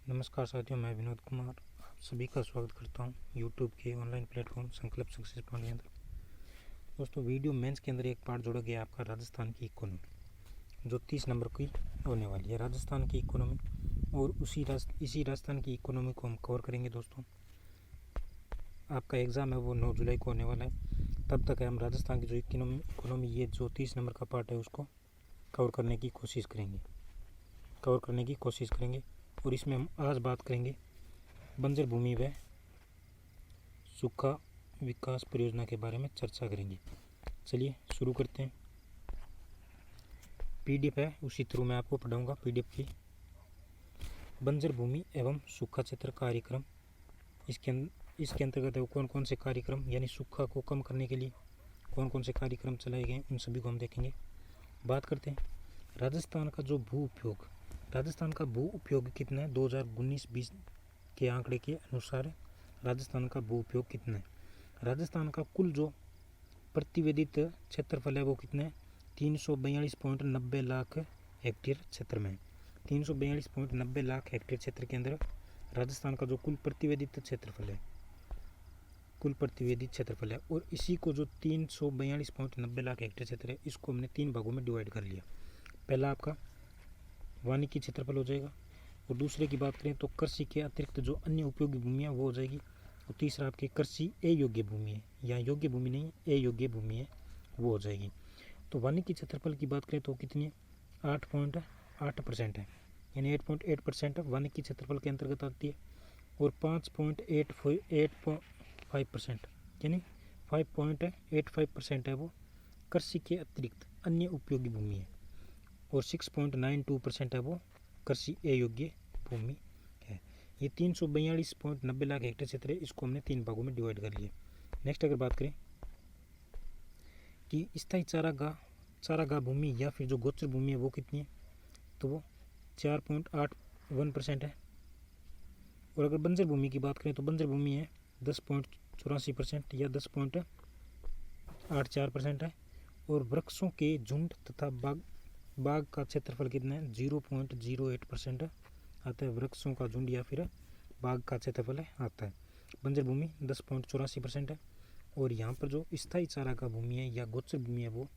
नमस्कार साथियों, मैं विनोद कुमार आप सभी का स्वागत करता हूं यूट्यूब के ऑनलाइन प्लेटफॉर्म संकल्प सक्सेस पॉइंट के अंदर। दोस्तों, वीडियो मेंस के अंदर एक पार्ट जोड़ा गया आपका राजस्थान की इकोनॉमी, जो 30 नंबर की होने वाली है। राजस्थान की इकोनॉमी और इसी राजस्थान की इकोनॉमी को हम कवर करेंगे। दोस्तों, आपका एग्ज़ाम है वो 9 जुलाई को होने वाला है। तब तक हम राजस्थान की जो इकोनॉमी ये जो 30 नंबर का पार्ट है उसको कवर करने की कोशिश करेंगे। और इसमें हम आज बात करेंगे बंजर भूमि व सूखा विकास परियोजना के बारे में चर्चा करेंगे। चलिए शुरू करते हैं। पीडीएफ है, उसी थ्रू मैं आपको पढ़ाऊंगा पीडीएफ की। बंजर भूमि एवं सूखा क्षेत्र कार्यक्रम, इसके अंतर्गत कौन कौन से कार्यक्रम यानी सूखा को कम करने के लिए कौन कौन से कार्यक्रम चलाए गए उन सभी को हम देखेंगे। बात करते हैं राजस्थान का भू उपयोग कितना है। 2019-20 के आंकड़े के अनुसार राजस्थान का भू उपयोग कितना है। राजस्थान का कुल जो प्रतिवेदित क्षेत्रफल है वो कितना है, 342.90 लाख हेक्टेयर क्षेत्र में। 342.90 लाख हेक्टेयर क्षेत्र के अंदर राजस्थान का जो कुल प्रतिवेदित क्षेत्रफल है और इसी को जो 342.90 लाख हेक्टेयर क्षेत्र है इसको हमने 3 भागों में डिवाइड कर लिया। पहला आपका वानिकी क्षेत्रफल हो जाएगा, और दूसरे की बात करें तो कृषि के अतिरिक्त जो अन्य उपयोगी भूमि है वो हो जाएगी, और तीसरा आपकी कृषि अयोग्य भूमि है, या योग्य भूमि नहीं अयोग्य भूमि है, वो हो जाएगी। तो वानिकी क्षेत्रफल की बात करें तो कितनी है, 8.8% है, यानी 8.8% वानिकी क्षेत्रफल के अंतर्गत आती है। और 5.85% यानी 5.85% है वो कृषि के अतिरिक्त अन्य उपयोगी भूमि है, और 6.92% है वो कृषि अयोग्य भूमि है। ये 342.90 लाख हेक्टेयर क्षेत्र है, इसको हमने 3 भागों में डिवाइड कर लिया। नेक्स्ट अगर बात करें कि स्थायी चारागाह भूमि या फिर जो गोचर भूमि है वो कितनी है, तो वो 4.81% है। और अगर बंजर भूमि की बात करें तो बंजर भूमि है 10.84% या 10.84% है। और वृक्षों के झुंड तथा बाग का क्षेत्रफल कितना है, 0.08% आता है। वृक्षों का झुंड या फिर बाग का क्षेत्रफल आता है। बंजर भूमि 10.84% है, और यहाँ पर जो स्थायी चारागाह भूमि है या गोचर भूमि है वो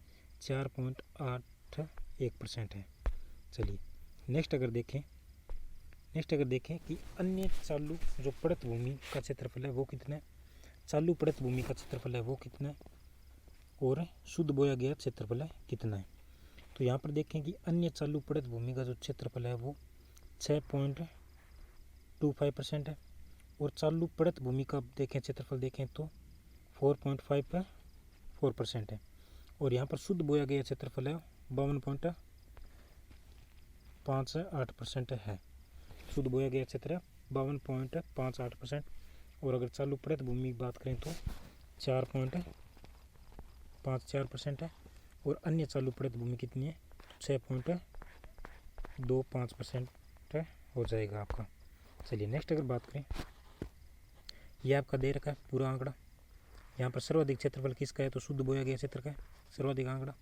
4.81% है। चलिए नेक्स्ट अगर देखें कि अन्य चालू जो पड़त भूमि का क्षेत्रफल है वो कितना है, चालू पड़त भूमि का क्षेत्रफल है वो कितना है, और शुद्ध बोया गया क्षेत्रफल है कितना है। तो यहाँ पर देखें कि अन्य चालू पड़त भूमि का जो क्षेत्रफल है वो 6.25% है, और चालू पड़त भूमि का क्षेत्रफल देखें तो 4.54% है। और यहाँ पर शुद्ध बोया गया क्षेत्रफल है 52.58% है। शुद्ध बोया गया क्षेत्र है 52.58%। और अगर चालू पड़त भूमि की बात करें तो 4.54% है, और अन्य चालू पड़त भूमि कितनी है, 6.25% हो जाएगा आपका। चलिए नेक्स्ट अगर बात करें, ये आपका दे रखा है पूरा आंकड़ा। यहाँ पर सर्वाधिक क्षेत्रफल किसका है, तो शुद्ध बोया गया क्षेत्र का है सर्वाधिक आंकड़ा।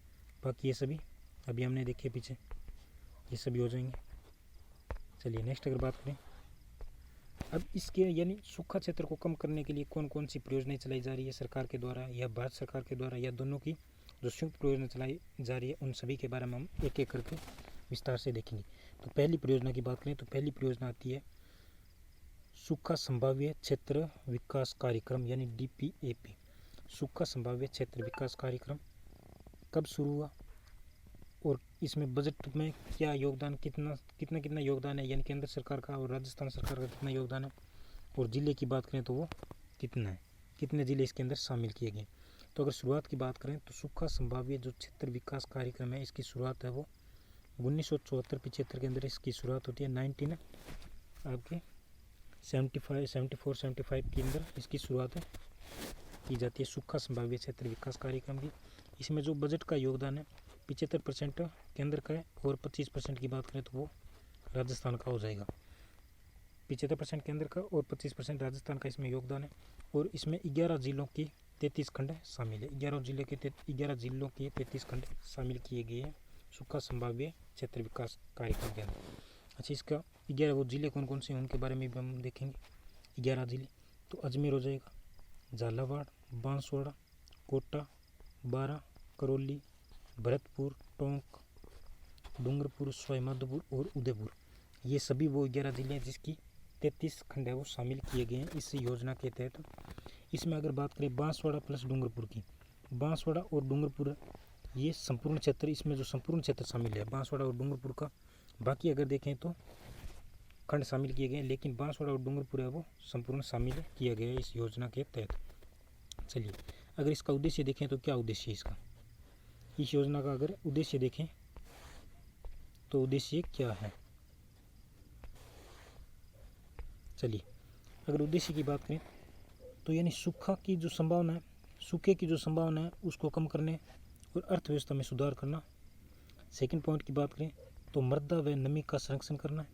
बाकी ये सभी अभी हमने देखे पीछे, ये सभी हो जाएंगे। चलिए नेक्स्ट अगर बात करें, अब इसके यानी सूखा क्षेत्र को कम करने के लिए कौन कौन सी परियोजनाएं चलाई जा रही है सरकार के द्वारा या भारत सरकार के द्वारा, या दोनों की जो संयुक्त परियोजना चलाई जा रही है, उन सभी के बारे में हम एक एक करके विस्तार से देखेंगे। तो पहली परियोजना की बात करें तो पहली परियोजना आती है सूखा संभाव्य क्षेत्र विकास कार्यक्रम यानी DPAP। सूखा संभाव्य क्षेत्र विकास कार्यक्रम कब शुरू हुआ, और इसमें बजट में क्या योगदान, कितना योगदान है, यानी केंद्र सरकार का और राजस्थान सरकार का कितना योगदान है, और ज़िले की बात करें तो वो कितना है, कितने ज़िले इसके अंदर शामिल किए गए। तो अगर शुरुआत की बात करें तो सूखा संभाव्य जो क्षेत्र विकास कार्यक्रम है इसकी शुरुआत है वो 1974-75 के अंदर इसकी शुरुआत होती है। 1974-75 के अंदर इसकी शुरुआत की जाती है सूखा संभाव्य क्षेत्र विकास कार्यक्रम की। इसमें जो बजट का योगदान है 75% केंद्र का है, और 25% की बात करें तो वो राजस्थान का हो जाएगा। 75% केंद्र का और 25% राजस्थान का इसमें योगदान है। और इसमें 11 जिलों की 33 खंड शामिल है। 11 जिलों के 33 खंड शामिल किए गए हैं सूखा संभाव्य क्षेत्र विकास कार्यक्रम के अंदर। अच्छा, इसका 11 वो ज़िले कौन कौन से हैं उनके बारे में भी हम देखेंगे। 11 ज़िले तो अजमेर हो जाएगा, झालावाड़, बांसवाड़ा, कोटा, बारा, करौली, भरतपुर, टोंक, डूंगरपुर, सवाईमाधोपुर और उदयपुर, ये सभी वो 11 ज़िले हैं जिसकी 33 खंड है वो शामिल किए गए हैं इस योजना के तहत। इसमें अगर बात करें बांसवाड़ा प्लस डूंगरपुर की, बांसवाड़ा और डूंगरपुर ये संपूर्ण क्षेत्र, इसमें जो संपूर्ण क्षेत्र शामिल है बांसवाड़ा और डूंगरपुर का, बाकी अगर देखें तो खंड शामिल किए गए हैं, लेकिन बांसवाड़ा और डूंगरपुर है वो संपूर्ण शामिल किया गया है इस योजना के तहत। चलिए, अगर इसका उद्देश्य देखें तो क्या उद्देश्य है इसका, इस योजना का अगर उद्देश्य देखें तो उद्देश्य क्या है। चलिए, अगर उद्देश्य की बात करें तो यानी सूखे की जो संभावना है उसको कम करने और अर्थव्यवस्था में सुधार करना। सेकंड पॉइंट की बात करें तो मृदा व नमी का संरक्षण करना,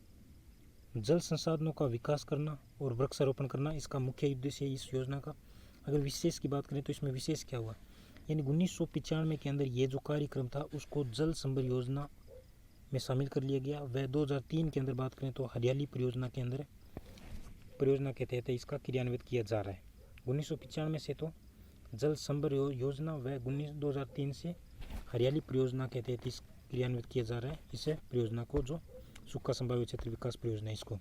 जल संसाधनों का विकास करना और वृक्षारोपण करना इसका मुख्य उद्देश्य है इस योजना का। अगर विशेष की बात करें तो इसमें विशेष क्या हुआ, यानी 1995 के अंदर ये जो कार्यक्रम था उसको जल संभर योजना में शामिल कर लिया गया। वह 2003 के अंदर बात करें तो हरियाली परियोजना के तहत इसका क्रियान्वित किया जा रहा है। 1995 से तो जल संभर योजना व 2003 से हरियाली परियोजना के तहत इस क्रियान्वित किया जा रहा है इस परियोजना को, जो सूखा संभाव्य क्षेत्र विकास परियोजना इसको।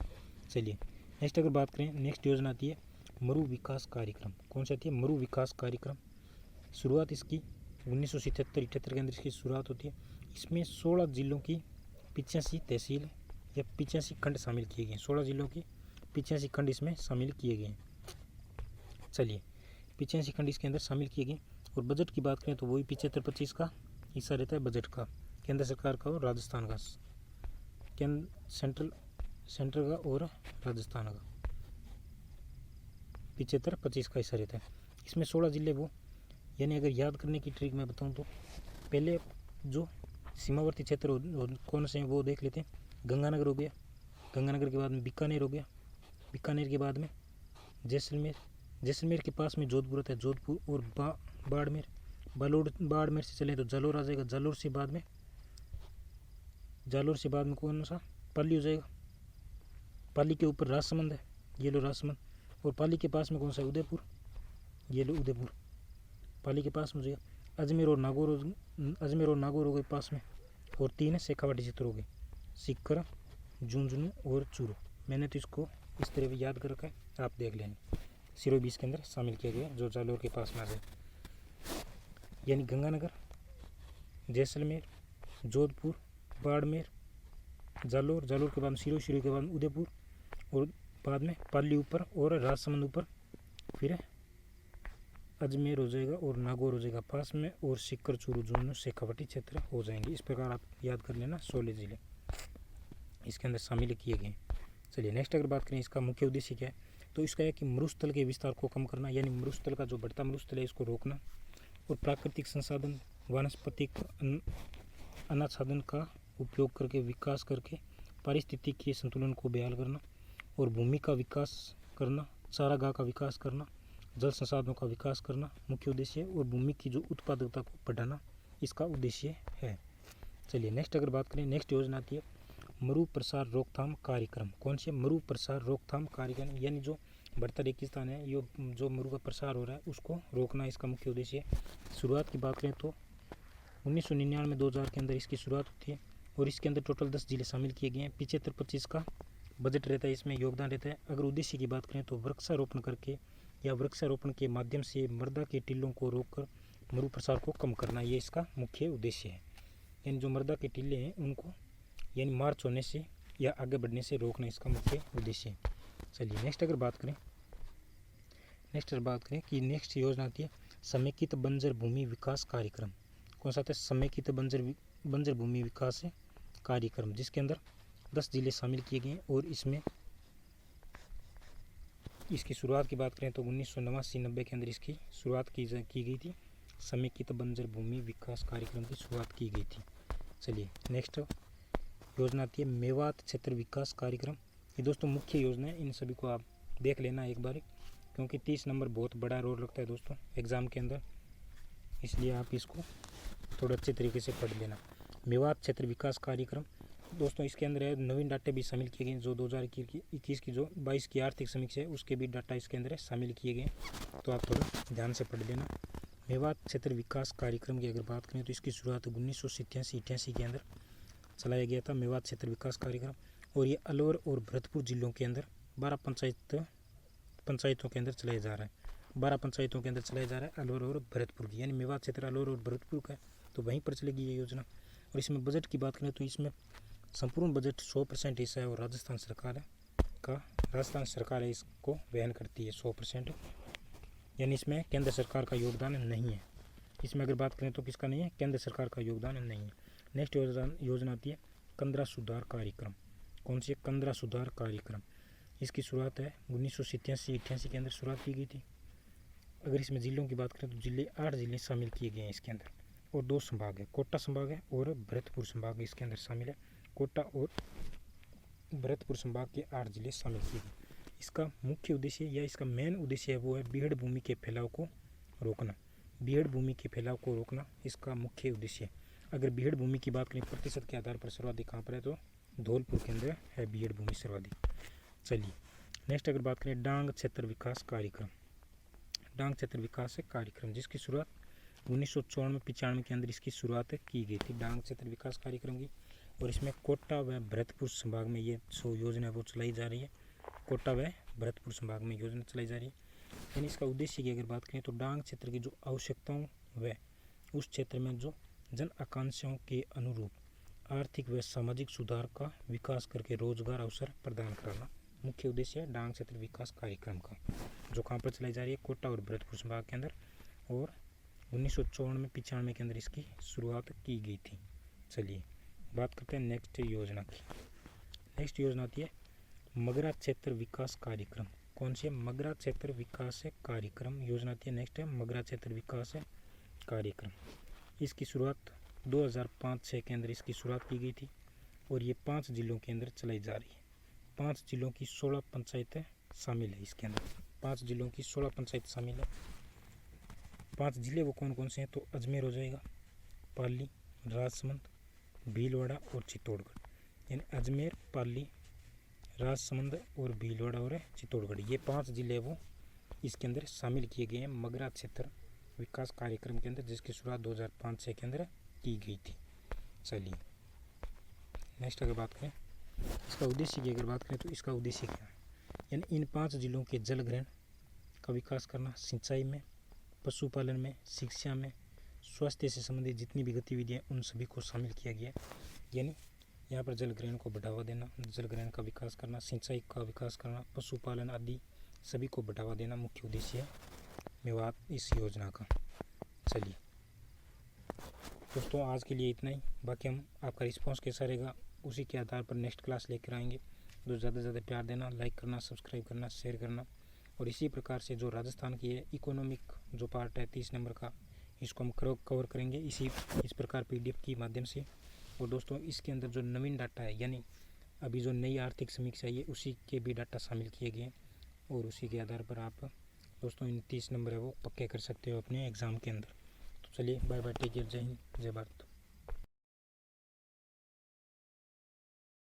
चलिए नेक्स्ट अगर बात करें, नेक्स्ट योजना आती है मरु विकास कार्यक्रम। कौन सी आती है, मरु विकास कार्यक्रम। शुरुआत इसकी 1977-78 के अंदर इसकी शुरुआत होती है। इसमें 16 जिलों की 85 तहसील या 85 खंड शामिल किए गए हैं। 16 जिलों की 85 खंड इसमें शामिल किए गए हैं। चलिए, 85 खंड इसके अंदर शामिल किए गए। और बजट की बात करें तो वही 75-25 का हिस्सा रहता है बजट का, केंद्र सरकार का और राजस्थान का, सेंट्रल का और राजस्थान का 75-25 का हिस्सा रहता है। इसमें 16 जिले वो, यानी अगर याद करने की ट्रिक मैं बताऊं तो पहले जो सीमावर्ती क्षेत्र कौन से हैं वो देख लेते हैं। गंगानगर हो गया, गंगानगर के बाद में बीकानेर हो गया, बीकानेर के बाद में जैसलमेर के पास में जोधपुर आता है, जोधपुर और बाड़मेर से चले तो जालोर आ जाएगा, जालोर से बाद में कौन सा, पाली हो जाएगा। पाली के ऊपर राजसमंद है, ये लो राजसमंद। और पाली के पास में कौन सा है, उदयपुर, ये लो उदयपुर पाली के पास में हो जाएगा। अजमेर और नागौर हो गए पास में। और 3 है शेखावाटी क्षेत्र हो गए, सीकर, झुंझुनू और चूरू। मैंने तो इसको इस तरह भी याद कर रखा है, आप देख लेना। 020 के अंदर शामिल किया गया जो जालोर के पास में आ जाए, यानी गंगानगर, जैसलमेर, जोधपुर, बाड़मेर, जालोर के बाद सिरो के बाद उदयपुर और बाद में पाली ऊपर और राजसमंद ऊपर, फिर अजमेर हो जाएगा और नागौर हो जाएगा पास में, और सीकर, चूरू, झुंझुनू, शेखावाटी क्षेत्र हो जाएंगे। इस प्रकार आप याद कर लेना 16 जिले इसके अंदर शामिल किए गए। चलिए नेक्स्ट अगर बात करें इसका मुख्य उद्देश्य क्या है, तो इसका है कि मरुस्थल के विस्तार को कम करना, यानी मरुस्थल का जो बढ़ता मरुस्थल है इसको रोकना, और प्राकृतिक संसाधन वानस्पतिक अनाच्छादन का उपयोग करके विकास करके पारिस्थितिकीय संतुलन को बहाल करना, और भूमि का विकास करना, चारागाह का विकास करना, जल संसाधनों का विकास करना मुख्य उद्देश्य है, और भूमि की जो उत्पादकता को बढ़ाना इसका उद्देश्य है। चलिए नेक्स्ट अगर बात करें, नेक्स्ट योजना आती है मरु प्रसार रोकथाम कार्यक्रम। कौन सी, मरु प्रसार रोकथाम कार्यक्रम, यानी जो बढ़ता रेगिस्तान है, ये जो मरु का प्रसार हो रहा है उसको रोकना इसका मुख्य उद्देश्य है। शुरुआत की बात करें तो 1999-2000 के अंदर इसकी शुरुआत होती है, और इसके अंदर टोटल 10 जिले शामिल किए गए हैं। 75-25 का बजट रहता है, इसमें योगदान रहता है। अगर उद्देश्य की बात करें तो वृक्षारोपण करके या वृक्षारोपण के माध्यम से मृदा के टीलों को रोककर मरु प्रसार को कम करना, ये इसका मुख्य उद्देश्य है। यानी जो मृदा के टीले हैं उनको यानी मार्च होने से या आगे बढ़ने से रोकना इसका मुख्य उद्देश्य है। चलिए नेक्स्ट अगर बात करें कि नेक्स्ट योजना आती है समेकित बंजर भूमि विकास कार्यक्रम। कौन सा आता है, समेकित बंजर भूमि विकास कार्यक्रम, जिसके अंदर 10 जिले शामिल किए गए हैं। और इसमें इसकी शुरुआत की बात करें तो 1989-90 के अंदर इसकी शुरुआत की गई थी। समेकित बंजर भूमि विकास कार्यक्रम की शुरुआत की गई थी। चलिए नेक्स्ट योजना आती है मेवात क्षेत्र विकास कार्यक्रम। ये दोस्तों मुख्य योजना है, इन सभी को आप देख लेना एक बार, क्योंकि 30 नंबर बहुत बड़ा रोल रखता है दोस्तों एग्ज़ाम के अंदर, इसलिए आप इसको थोड़ा अच्छे तरीके से पढ़ लेना। मेवात क्षेत्र विकास कार्यक्रम दोस्तों इसके अंदर है नवीन डाटे भी शामिल किए गए जो 2021 की जो 22 की आर्थिक समीक्षा है उसके भी डाटा इसके अंदर शामिल किए गए, तो आप थोड़ा ध्यान से पढ़ लेना। मेवात क्षेत्र विकास कार्यक्रम की अगर बात करें तो इसकी शुरुआत 1987-88 के अंदर चलाया गया था मेवात क्षेत्र विकास कार्यक्रम, और ये अलवर और भरतपुर जिलों के अंदर 12 पंचायतों के अंदर चलाया जा रहा है। 12 पंचायतों के अंदर चलाया जा रहा है अलवर और भरतपुर की, यानी मेवात क्षेत्र अलवर और भरतपुर का है, तो वहीं पर चलेगी ये योजना। और इसमें बजट की बात करें तो इसमें संपूर्ण बजट 100% हिस्सा है और राजस्थान सरकार है इसको वहन करती है 100%, यानी इसमें केंद्र सरकार का योगदान नहीं है। इसमें अगर बात करें तो किसका नहीं है, केंद्र सरकार का योगदान नहीं है। नेक्स्ट योजना आती है कंदरा सुधार कार्यक्रम। कौन सी? कंदरा सुधार कार्यक्रम। इसकी शुरुआत है 1987-88 के अंदर शुरुआत की गई थी। अगर इसमें जिलों की बात करें तो 8 जिले शामिल किए गए हैं इसके अंदर, और 2 संभाग है, कोटा संभाग है और भरतपुर संभाग इसके अंदर शामिल है। कोटा और भरतपुर संभाग के 8 जिले शामिल किए गए। इसका मुख्य उद्देश्य या इसका मेन उद्देश्य है वो है बीहड़ भूमि के फैलाव को रोकना। बीहड़ भूमि के फैलाव को रोकना इसका मुख्य उद्देश्य है। अगर बीहड़ भूमि की बात करें प्रतिशत के आधार पर सर्वाधिक कहाँ पर है तो धौलपुर के अंदर है बीहड़ भूमि सर्वाधिक। चलिए नेक्स्ट अगर बात करें डांग क्षेत्र विकास कार्यक्रम। डांग क्षेत्र विकास कार्यक्रम जिसकी शुरुआत 1994-95 के अंदर इसकी शुरुआत की गई थी डांग क्षेत्र विकास कार्यक्रम की, और इसमें कोटा व भरतपुर संभाग में ये जो योजना वो चलाई जा रही है। कोटा व भरतपुर संभाग में योजना चलाई जा रही है। यानी इसका उद्देश्य की अगर बात करें तो डांग क्षेत्र की जो आवश्यकताओं व उस क्षेत्र में जो जन आकांक्षाओं के अनुरूप आर्थिक व सामाजिक सुधार का विकास करके रोजगार अवसर प्रदान कराना मुख्य उद्देश्य है डांग क्षेत्र विकास कार्यक्रम का, जो कहाँ पर चलाई जा रही है कोटा और भरतपुर संभाग के अंदर, और 1994-95 के अंदर इसकी शुरुआत की गई थी। चलिए बात करते हैं नेक्स्ट योजना की। नेक्स्ट योजना आती है मगरा क्षेत्र विकास कार्यक्रम। कौन सी है? मगरा क्षेत्र विकास कार्यक्रम योजना आती है। नेक्स्ट है मगरा क्षेत्र विकास कार्यक्रम। इसकी शुरुआत 2005-06 के अंदर इसकी शुरुआत की गई थी, और ये 5 जिलों के अंदर चलाई जा रही है। 5 जिलों की 16 पंचायतें शामिल है इसके अंदर। 5 जिलों की 16 पंचायत शामिल है। 5 जिले वो कौन कौन से हैं तो अजमेर हो जाएगा, पाली, राजसमंद, भीलवाड़ा और चित्तौड़गढ़। यानी अजमेर, पाली, राजसमंद और भीलवाड़ा और चित्तौड़गढ़, ये 5 जिले वो इसके अंदर शामिल किए गए हैं मगरा क्षेत्र विकास कार्यक्रम के अंदर, जिसकी शुरुआत 2005-06 के अंदर की गई थी। चलिए नेक्स्ट अगर बात करें इसका उद्देश्य की अगर बात करें तो इसका उद्देश्य क्या है, यानी इन 5 जिलों के जल ग्रहण का विकास करना, सिंचाई में, पशुपालन में, शिक्षा में, स्वास्थ्य से संबंधित जितनी भी गतिविधियाँ उन सभी को शामिल किया गया है। यानी यहाँ पर जल ग्रहण को बढ़ावा देना, जल ग्रहण का विकास करना, सिंचाई का विकास करना, पशुपालन आदि सभी को बढ़ावा देना मुख्य उद्देश्य है मेवात इस योजना का। चलिए दोस्तों आज के लिए इतना ही, बाकी हम आपका रिस्पांस कैसा रहेगा उसी के आधार पर नेक्स्ट क्लास लेकर आएंगे। तो ज़्यादा से ज़्यादा प्यार देना, लाइक करना, सब्सक्राइब करना, शेयर करना, और इसी प्रकार से जो राजस्थान की है इकोनॉमिक जो पार्ट है 30 नंबर का, इसको हम कवर करेंगे इस प्रकार PDF के माध्यम से। और दोस्तों इसके अंदर जो नवीन डाटा है, यानी अभी जो नई आर्थिक समीक्षा है उसी के भी डाटा शामिल किए गए हैं, और उसी के आधार पर आप दोस्तों इन 30 नंबर है वो पक्के कर सकते हो अपने एग्ज़ाम के अंदर। तो चलिए बाय बाय, टेक केयर, जय हिंद, जय भारत।